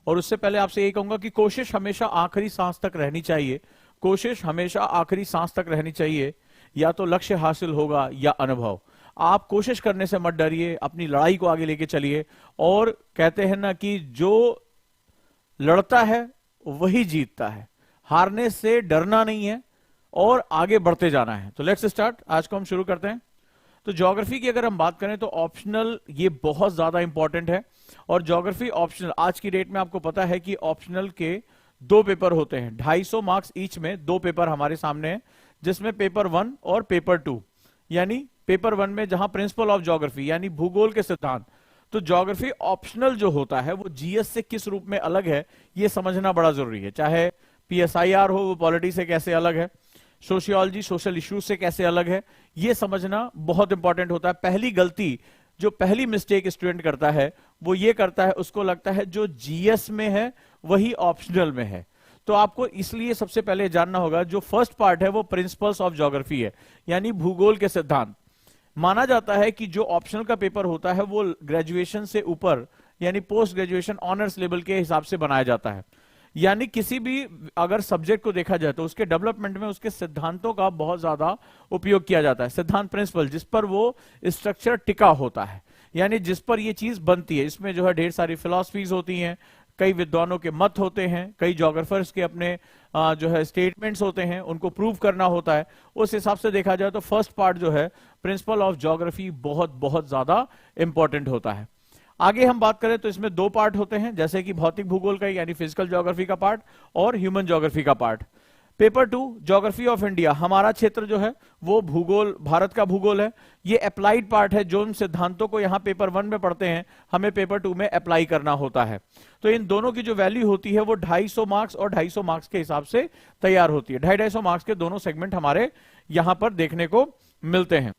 और उससे पहले आपसे यही कहूंगा कि कोशिश हमेशा आखिरी सांस तक रहनी चाहिए। कोशिश हमेशा आखिरी सांस तक रहनी चाहिए। या तो लक्ष्य हासिल होगा या अनुभव। आप कोशिश करने से मत डरिए, अपनी लड़ाई को आगे लेके चलिए। और कहते हैं ना कि जो लड़ता है वही जीतता है। हारने से डरना नहीं है और आगे बढ़ते जाना है। तो लेट्स स्टार्ट, आज को हम शुरू करते हैं। तो ज्योग्राफी की अगर हम बात करें तो ऑप्शनल ये बहुत ज्यादा इंपॉर्टेंट है। और ज्योग्राफी ऑप्शनल आज की डेट में आपको पता है कि ऑप्शनल के 2 पेपर होते हैं, 250 मार्क्स ईच में 2 पेपर हमारे सामने हैं, जिसमें पेपर 1 और पेपर 2। यानी पेपर 1 में जहां प्रिंसिपल ऑफ ज्योग्राफी यानी भूगोल के सिद्धांत। तो ज्योग्राफी ऑप्शनल जो होता है वो जीएस से किस रूप में अलग है ये समझना बड़ा जरूरी है। चाहे पीएसआईआर हो वो पॉलिटी से कैसे अलग है, सोशियोलॉजी सोशल इश्यूज से कैसे अलग है, ये समझना बहुत इंपॉर्टेंट होता है। पहली गलती जो पहली मिस्टेक स्टूडेंट करता है वो ये करता है, उसको लगता है जो जीएस में है वही ऑप्शनल में है। तो आपको इसलिए सबसे पहले जानना होगा जो फर्स्ट पार्ट है वो प्रिंसिपल्स ऑफ ज्योग्राफी है, यानी भूगोल के सिद्धांत। माना जाता है कि जो ऑप्शनल का पेपर होता है वो ग्रेजुएशन से ऊपर यानी पोस्ट ग्रेजुएशन ऑनर्स लेवल के हिसाब से बनाया जाता है। यानी किसी भी अगर सब्जेक्ट को देखा जाए तो उसके डेवलपमेंट में उसके सिद्धांतों का बहुत ज्यादा उपयोग किया जाता है। सिद्धांत प्रिंसिपल जिस पर वो स्ट्रक्चर टिका होता है, यानी जिस पर ये चीज बनती है। इसमें जो है ढेर सारी फिलॉसफीज होती हैं, कई विद्वानों के मत होते हैं, कई जोग्राफर्स के अपने जो है स्टेटमेंट्स होते हैं, उनको प्रूव करना होता है। उस हिसाब से देखा जाए तो फर्स्ट पार्ट जो है प्रिंसिपल ऑफ ज्योग्राफी बहुत बहुत ज्यादा इंपॉर्टेंट होता है। आगे हम बात करें तो इसमें 2 पार्ट होते हैं, जैसे कि भौतिक भूगोल का यानी फिजिकल ज्योग्राफी का पार्ट और ह्यूमन ज्योग्राफी का part. Paper 2 geography of India, हमारा क्षेत्र जो है वो भूगोल, भारत का भूगोल है। ये अप्लाइड पार्ट है, जो उन सिद्धांतों को यहाँ पेपर 1 में पढ़ते हैं हमें पेपर 2 में अप्लाई करना होता है। तो इन दोनों की जो वैल्यू होती है वो 250 मार्क्स और 250 मार्क्स के हिसाब से तैयार होती है। 250 मार्क्स के दोनों सेगमेंट हमारे यहाँ पर देखने को मिलते हैं।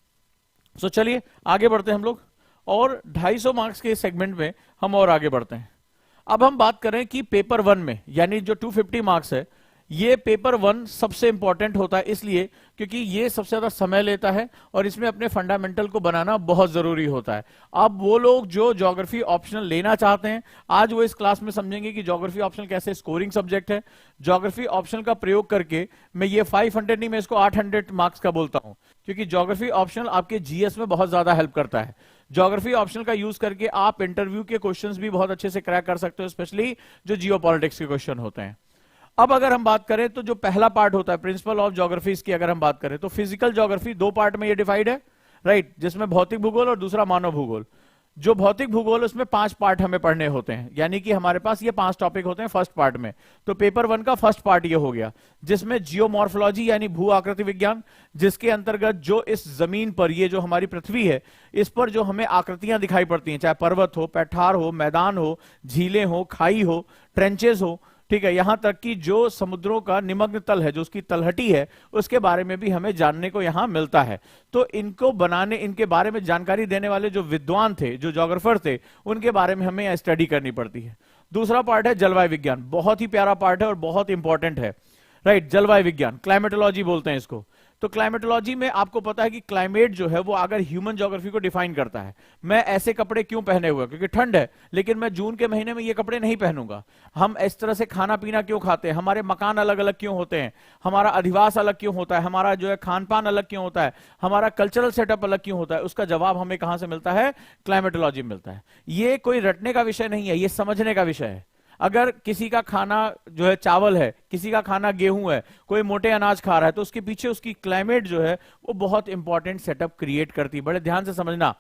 तो चलिए आगे बढ़ते हैं हम लोग, और 250 मार्क्स के सेगमेंट में हम और आगे बढ़ते हैं। अब हम बात करें कि पेपर 1 में यानी जो 250 मार्क्स है, ये पेपर 1 सबसे इंपॉर्टेंट होता है इसलिए क्योंकि ये सबसे ज्यादा समय लेता है और इसमें अपने फंडामेंटल को बनाना बहुत जरूरी होता है। अब वो लोग जो ज्योग्राफी ऑप्शनल लेना चाहते हैं, आज वो इस क्लास में समझेंगे कि ज्योग्राफी ऑप्शनल कैसे स्कोरिंग सब्जेक्ट है। ज्योग्राफी ऑप्शनल का प्रयोग करके मैं ये 500 नहीं, मैं इसको 800 मार्क्स का बोलता हूं, क्योंकि ज्योग्राफी ऑप्शनल आपके जीएस में बहुत ज्यादा हेल्प करता है। ज्योग्राफी ऑप्शनल का यूज करके आप इंटरव्यू के क्वेश्चंस भी बहुत अच्छे से क्रैक कर सकते हो, स्पेशली जो जियोपॉलिटिक्स के क्वेश्चन होते हैं। अब अगर हम बात करें तो जो पहला पार्ट होता है प्रिंसिपल ऑफ ज्योग्राफी, इसकी अगर हम बात करें तो फिजिकल ज्योग्राफी 2 पार्ट में ये डिवाइड है, राइट, जिसमें भौतिक भूगोल और दूसरा मानव भूगोल। जो भौतिक भूगोल उसमें 5 पार्ट हमें पढ़ने होते हैं, यानी कि हमारे पास ये 5 टॉपिक होते हैं फर्स्ट पार्ट में। तो पेपर 1 का फर्स्ट पार्ट ये हो गया, जिसमें जियोमॉर्फोलॉजी यानी भू आकृति विज्ञान, जिसके अंतर्गत जो इस जमीन पर ये जो हमारी पृथ्वी है इस पर जो हमें आकृतियां दिखाई पड़ती हैं, चाहे पर्वत हो, पठार हो, मैदान हो, झीलें हो, खाई हो, ट्रेंचेस हो, ठीक है, यहां तक कि जो समुद्रों का निमग्न तल है, जो उसकी तलहटी है, उसके बारे में भी हमें जानने को यहां मिलता है। तो इनको बनाने, इनके बारे में जानकारी देने वाले जो विद्वान थे, जो ज्योग्राफर थे, उनके बारे में हमें स्टडी करनी पड़ती है। दूसरा पार्ट है जलवायु विज्ञान, बहुत ही प्यारा पार्ट है और बहुत इंपॉर्टेंट है, राइट। जलवायु विज्ञान, क्लाइमेटोलॉजी बोलते हैं इसको। तो क्लाइमेटोलॉजी में आपको पता है कि क्लाइमेट जो है वो अगर ह्यूमन ज्योग्राफी को डिफाइन करता है। मैं ऐसे कपड़े क्यों पहने हुए, क्योंकि ठंड है, लेकिन मैं जून के महीने में ये कपड़े नहीं पहनूंगा। हम इस तरह से खाना पीना क्यों खाते हैं, हमारे मकान अलग अलग क्यों होते हैं, हमारा अधिवास अलग क्यों होता है, हमारा जो है खान पान अलग क्यों होता है, हमारा कल्चरल सेटअप अलग क्यों होता है, उसका जवाब हमें कहां से मिलता है, क्लाइमेटोलॉजी में मिलता है। ये कोई रटने का विषय नहीं है, ये समझने का विषय है। अगर किसी का खाना जो है चावल है, किसी का खाना गेहूं है, कोई मोटे अनाज खा रहा है, तो उसके पीछे उसकी क्लाइमेट जो है वो बहुत इंपॉर्टेंट सेटअप क्रिएट करती है। बड़े ध्यान से समझना,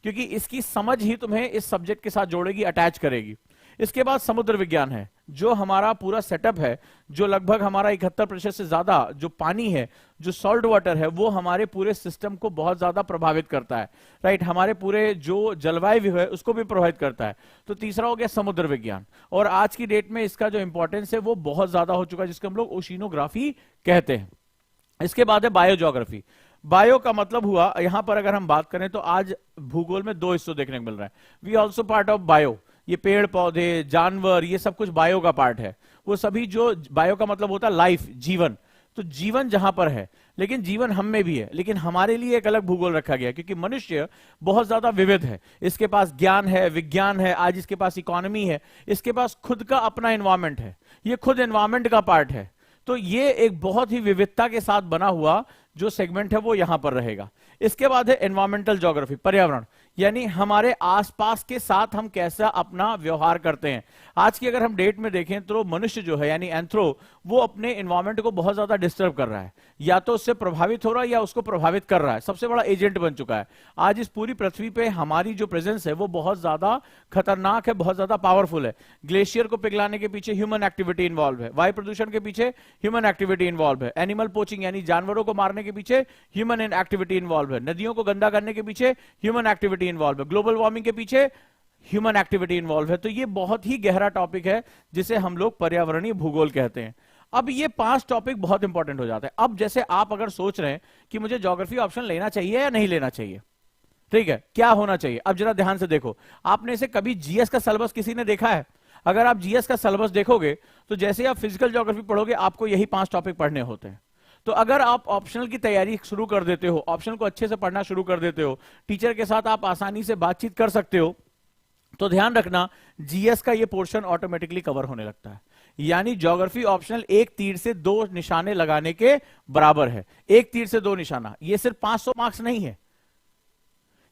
क्योंकि इसकी समझ ही तुम्हें इस सब्जेक्ट के साथ जोड़ेगी, अटैच करेगी। इसके बाद समुद्र विज्ञान है, जो हमारा पूरा सेटअप है, जो लगभग हमारा 71% से ज्यादा जो पानी है, जो सॉल्ट वाटर है, वो हमारे पूरे सिस्टम को बहुत ज्यादा प्रभावित करता है, राइट। हमारे पूरे जो जलवायु है उसको भी प्रभावित करता है। तो तीसरा हो गया समुद्र विज्ञान, और आज की डेट में इसका जो इंपॉर्टेंस है वो बहुत ज्यादा हो चुका है, जिसको हम लोग ओशिनोग्राफी कहते हैं। इसके बाद है बायो ज्योग्राफी। बायो का मतलब हुआ, यहां पर अगर हम बात करें तो आज भूगोल में 2 हिस्सों देखने को मिल रहा है। We also part of bio, ये पेड़ पौधे, जानवर, ये सब कुछ बायो का पार्ट है। वो सभी जो बायो का मतलब होता है लाइफ, जीवन, तो जीवन जहां पर है, लेकिन जीवन हम में भी है, लेकिन हमारे लिए एक अलग भूगोल रखा गया, क्योंकि मनुष्य बहुत ज्यादा विविध है। इसके पास ज्ञान है, विज्ञान है, आज इसके पास इकोनॉमी है, इसके पास खुद का अपना एनवायरमेंट है, ये खुद एनवायरमेंट का पार्ट है। तो ये एक बहुत ही विविधता के साथ बना हुआ जो सेगमेंट है वो यहां पर रहेगा। इसके बाद है एनवायरमेंटल ज्योग्राफी, पर्यावरण, यानी हमारे आसपास के साथ हम कैसा अपना व्यवहार करते हैं। आज की अगर हम डेट में देखें तो मनुष्य जो है यानी एंथ्रो, वो अपने एनवायरमेंट को बहुत ज्यादा डिस्टर्ब कर रहा है, या तो उससे प्रभावित हो रहा है या उसको प्रभावित कर रहा है, सबसे बड़ा एजेंट बन चुका है। आज इस पूरी पृथ्वी पे हमारी जो प्रेजेंस है वो बहुत ज्यादा खतरनाक है, बहुत ज्यादा पावरफुल है। ग्लेशियर को पिघलाने के पीछे ह्यूमन एक्टिविटी इन्वॉल्व है, वायु प्रदूषण के पीछे ह्यूमन एक्टिविटी इन्वॉल्व है, एनिमल पोचिंग यानी जानवरों को मारने के पीछे ह्यूमन एक्टिविटी इन्वॉल्व है, नदियों को गंदा करने के पीछे ह्यूमन एक्टिविटी इन्वॉल्व है, ग्लोबल वार्मिंग के पीछे ह्यूमन एक्टिविटी इन्वॉल्व है। तो ये बहुत ही गहरा टॉपिक है जिसे हम लोग पर्यावरणीय भूगोल कहते हैं। अब ये 5 टॉपिक बहुत इंपॉर्टेंट हो जाते हैं। अब जैसे आप अगर सोच रहे हैं कि मुझे ज्योग्राफी ऑप्शन लेना चाहिए या नहीं लेना चाहिए, ठीक है, क्या होना चाहिए, अब जरा ध्यान से देखो। आपने से कभी जीएस का सिलेबस किसी ने देखा है? अगर आप जीएस का सिलेबस देखोगे तो जैसे आप फिजिकल ज्योग्राफी पढ़ोगे आपको यही 5 टॉपिक पढ़ने होते हैं। तो अगर आप ऑप्शनल की तैयारी शुरू कर देते हो, ऑप्शनल को अच्छे से पढ़ना शुरू कर देते हो, टीचर के साथ आप आसानी से बातचीत कर सकते हो, तो ध्यान रखना जीएस का ये पोर्शन ऑटोमेटिकली कवर होने लगता है। यानी ज्योग्राफी ऑप्शनल एक तीर से 2 निशाने लगाने के बराबर है। एक तीर से 2 निशाना, ये सिर्फ 500 मार्क्स नहीं है,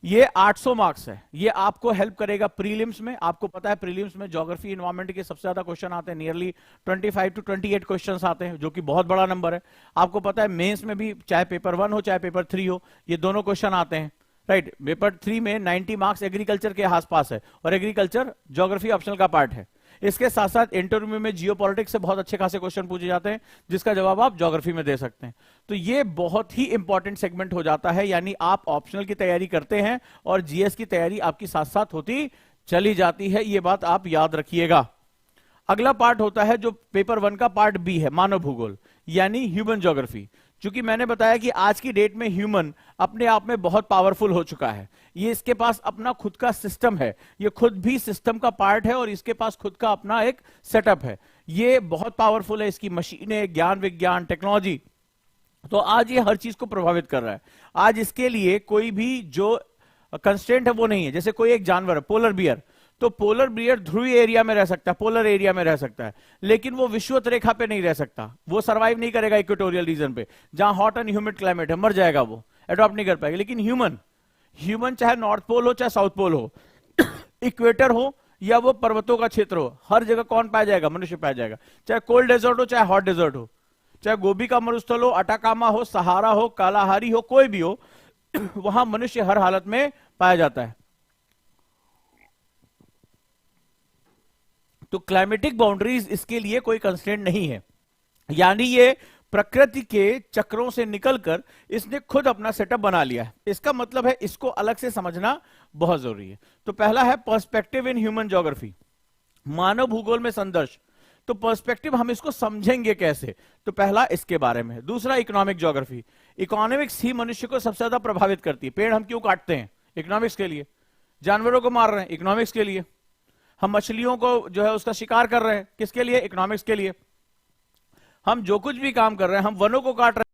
ये 800 मार्क्स है। ये आपको हेल्प करेगा प्रीलिम्स में। आपको पता है प्रीलिम्स में ज्योग्राफी एनवायरमेंट के सबसे ज्यादा क्वेश्चन आते हैं, नियरली 25 to 28 क्वेश्चंस आते हैं, जो कि बहुत बड़ा नंबर है। आपको पता है मेंस में भी, चाहे पेपर 1 हो चाहे पेपर 3 हो, ये दोनों क्वेश्चन आते हैं, राइट। पेपर 3 में 90 मार्क्स एग्रीकल्चर के आसपास है, और एग्रीकल्चर ज्योग्राफी ऑप्शनल का पार्ट है। इसके साथ साथ इंटरव्यू में जियोपॉलिटिक्स से बहुत अच्छे खासे क्वेश्चन पूछे जाते हैं, जिसका जवाब आप ज्योग्राफी में दे सकते हैं। तो ये बहुत ही इंपॉर्टेंट सेगमेंट हो जाता है, यानी आप ऑप्शनल की तैयारी करते हैं और जीएस की तैयारी आपकी साथ साथ होती चली जाती है, ये बात आप याद रखिएगा। अगला पार्ट होता है जो पेपर 1 का पार्ट बी है, मानव भूगोल यानी ह्यूमन ज्योग्राफी। चूंकि मैंने बताया कि आज की डेट में ह्यूमन अपने आप में बहुत पावरफुल हो चुका है, ये इसके पास अपना खुद का सिस्टम है, ये खुद भी सिस्टम का पार्ट है, और इसके पास खुद का अपना एक सेटअप है, ये बहुत पावरफुल है, इसकी मशीनें, ज्ञान विज्ञान, टेक्नोलॉजी। तो आज ये हर चीज को प्रभावित कर रहा है। आज इसके लिए कोई भी जो कंस्ट्रेंट है वो नहीं है। जैसे कोई एक जानवर है, पोलर बियर, तो पोलर बियर ध्रुवीय एरिया में रह सकता है, पोलर एरिया में रह सकता है, लेकिन वो विषुवत रेखा पे नहीं रह सकता, वो सर्वाइव नहीं करेगा इक्वेटोरियल रीजन पे, जहां हॉट एंड ह्यूमिड क्लाइमेट है, मर जाएगा, वो एडॉप्ट नहीं कर पाएगा। लेकिन ह्यूमन चाहे नॉर्थ पोल हो चाहे साउथ पोल हो, इक्वेटर हो या वो पर्वतों का क्षेत्र हो, हर जगह कौन पाया जाएगा? मनुष्य पाया जाएगा। चाहे कोल्ड डेजर्ट हो चाहे हॉट डेजर्ट हो, चाहे गोबी का मरुस्थल हो, अटाकामा हो, सहारा हो, कालाहारी हो, कोई भी हो, वहां मनुष्य हर हालत में पाया जाता है। तो क्लाइमेटिक बाउंड्रीज इसके लिए कोई कंस्ट्रेंट नहीं है, यानी ये प्रकृति के चक्रों से निकलकर इसने खुद अपना सेटअप बना लिया है। इसका मतलब है इसको अलग से समझना बहुत जरूरी है। तो पहला है पर्सपेक्टिव इन ह्यूमन ज्योग्राफी, मानव भूगोल में संदर्श। तो पर्सपेक्टिव हम इसको समझेंगे कैसे? तो पहला इसके बारे में। दूसरा इकोनॉमिक ज्योग्राफी, इकोनॉमिक्स ही मनुष्य को सबसे ज्यादा प्रभावित करती है। पेड़ हम क्यों काटते हैं? इकोनॉमिक्स के लिए। जानवरों को मार रहे हैं, इकोनॉमिक्स के लिए। हम मछलियों को जो है उसका शिकार कर रहे हैं, किसके लिए? इकोनॉमिक्स के लिए। हम जो कुछ भी काम कर रहे हैं, हम वनों को काट रहे हैं,